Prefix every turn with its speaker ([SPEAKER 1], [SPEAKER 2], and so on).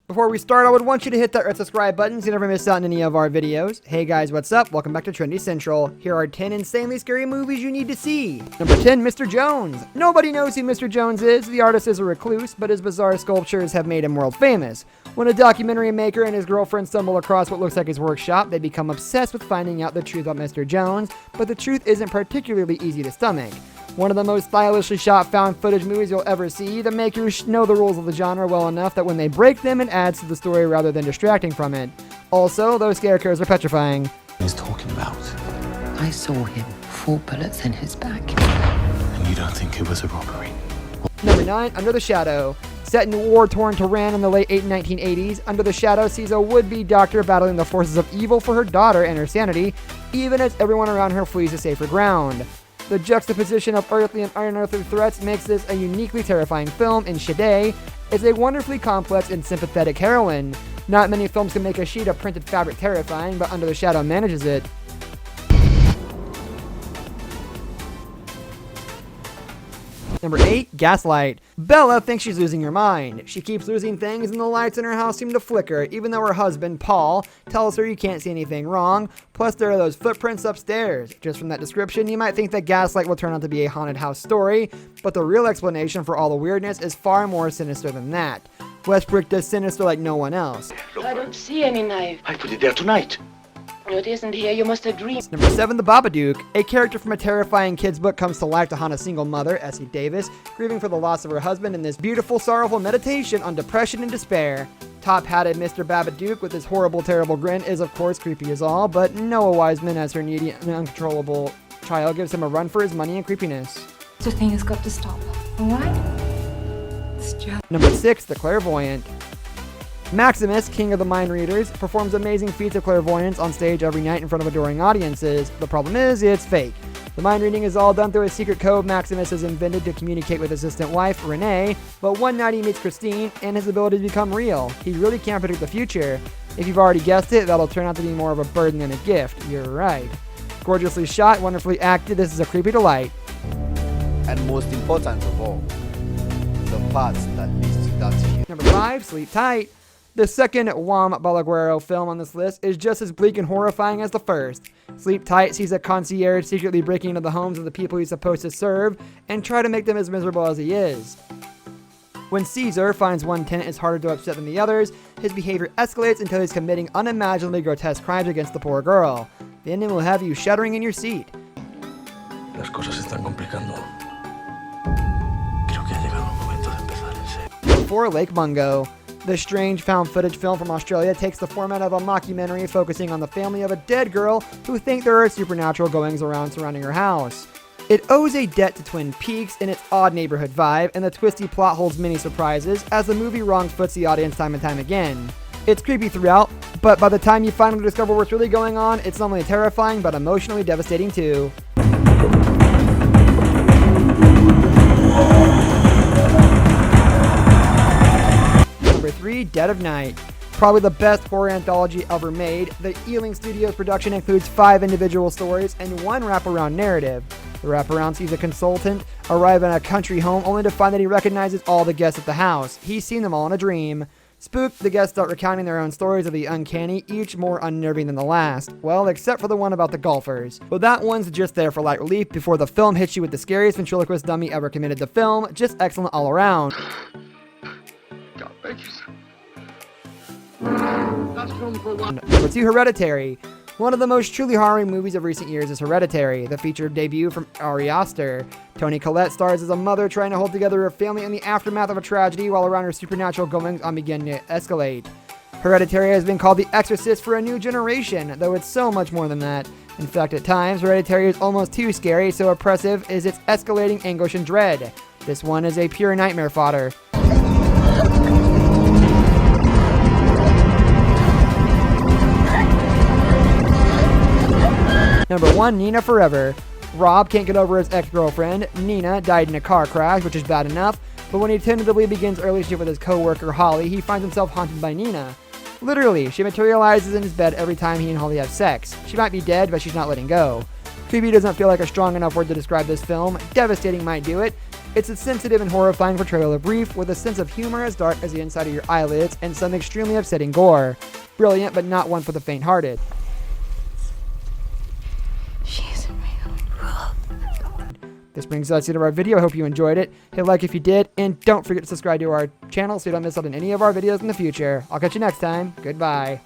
[SPEAKER 1] Before we start, I would want you to hit that red subscribe button so you never miss out on any of our videos. Hey guys, what's up? Welcome back to Trendy Central. Here are 10 insanely scary movies you need to see. Number 10, Mr. Jones. Nobody knows who Mr. Jones is. The artist is a recluse, but his bizarre sculptures have made him world famous. When a documentary maker and his girlfriend stumble across what looks like his workshop, they become obsessed with finding out the truth about Mr. Jones, but the truth isn't particularly easy to stomach. One of the most stylishly shot found footage movies you'll ever see. The makers know the rules of the genre well enough that when they break them, it adds to the story rather than distracting from it. Also, those scarecrows are petrifying.
[SPEAKER 2] He's talking about.
[SPEAKER 3] I saw him, 4 bullets in his back.
[SPEAKER 2] And you don't think it was a robbery?
[SPEAKER 1] Number 9, Under the Shadow. Set in war-torn Tehran in the late 1980s, Under the Shadow sees a would-be doctor battling the forces of evil for her daughter and her sanity, even as everyone around her flees to safer ground. The juxtaposition of earthly and unearthly threats makes this a uniquely terrifying film, and Shade is a wonderfully complex and sympathetic heroine. Not many films can make a sheet of printed fabric terrifying, but Under the Shadow manages it. Number 8, Gaslight. Bella thinks she's losing her mind. She keeps losing things and the lights in her house seem to flicker, even though her husband, Paul, tells her you can't see anything wrong. Plus there are those footprints upstairs. Just from that description, you might think that Gaslight will turn out to be a haunted house story, but the real explanation for all the weirdness is far more sinister than that. Westbrook does sinister like no one else.
[SPEAKER 4] I don't see any knife.
[SPEAKER 5] I put it there tonight.
[SPEAKER 4] It isn't here. You must have dreamed.
[SPEAKER 1] Number 7, The Babadook. A character from a terrifying kid's book comes to life to haunt a single mother, Essie Davis, grieving for the loss of her husband in this beautiful, sorrowful meditation on depression and despair. Top-hatted Mr. Babadook with his horrible, terrible grin is of course creepy as all, but Noah Wiseman as her needy and uncontrollable child gives him a run for his money and creepiness.
[SPEAKER 6] The thing has got to stop, alright? It's just...
[SPEAKER 1] Number 6, The Clairvoyant. Maximus, king of the mind readers, performs amazing feats of clairvoyance on stage every night in front of adoring audiences. The problem is, it's fake. The mind reading is all done through a secret code Maximus has invented to communicate with his assistant wife, Renee, but one night he meets Christine, and his abilities become real. He really can't predict the future. If you've already guessed it, that'll turn out to be more of a burden than a gift. You're right. Gorgeously shot, wonderfully acted, this is a creepy delight.
[SPEAKER 7] And most important of all, the parts that leads to that here.
[SPEAKER 1] Number 5, Sleep Tight. The second Juan Balaguero film on this list is just as bleak and horrifying as the first. Sleep Tight sees a concierge secretly breaking into the homes of the people he's supposed to serve and try to make them as miserable as he is. When Caesar finds one tenant is harder to upset than the others, his behavior escalates until he's committing unimaginably grotesque crimes against the poor girl. The ending will have you shuddering in your seat.
[SPEAKER 2] Las cosas se están complicando. Creo que ha llegado el momento de empezar en serio.
[SPEAKER 1] Number 4, Lake Mungo. The strange found footage film from Australia takes the format of a mockumentary focusing on the family of a dead girl who think there are supernatural goings around surrounding her house. It owes a debt to Twin Peaks in its odd neighborhood vibe, and the twisty plot holds many surprises as the movie wrong-foots the audience time and time again. It's creepy throughout, but by the time you finally discover what's really going on, it's not only terrifying but emotionally devastating too. Number 3, Dead of Night. Probably the best horror anthology ever made. The Ealing Studios production includes 5 individual stories and 1 wraparound narrative. The wraparound sees a consultant arrive in a country home only to find that he recognizes all the guests at the house. He's seen them all in a dream. Spooked, the guests start recounting their own stories of the uncanny, each more unnerving than the last. Well, except for the one about the golfers. But that one's just there for light relief before the film hits you with the scariest ventriloquist dummy ever committed to film. Just excellent all around.
[SPEAKER 5] God, thank you, sir.
[SPEAKER 1] Number 2, Hereditary. One of the most truly horror movies of recent years is Hereditary, the feature debut from Ari Aster. Toni Collette stars as a mother trying to hold together her family in the aftermath of a tragedy while around her supernatural goings on begin to escalate. Hereditary has been called the Exorcist for a new generation, though it's so much more than that. In fact, at times, Hereditary is almost too scary, so oppressive is its escalating anguish and dread. This one is a pure nightmare fodder. Number 1, Nina Forever. Rob can't get over his ex-girlfriend. Nina died in a car crash, which is bad enough, but when he tentatively begins early shift with his co-worker Holly, he finds himself haunted by Nina. Literally, she materializes in his bed every time he and Holly have sex. She might be dead, but she's not letting go. Creepy doesn't feel like a strong enough word to describe this film. Devastating might do it. It's a sensitive and horrifying portrayal of Reef with a sense of humor as dark as the inside of your eyelids and some extremely upsetting gore. Brilliant, but not one for the faint-hearted.
[SPEAKER 6] She's real.
[SPEAKER 1] This brings us to the end of our video. I hope you enjoyed it. Hit like if you did, and don't forget to subscribe to our channel so you don't miss out on any of our videos in the future. I'll catch you next time. Goodbye.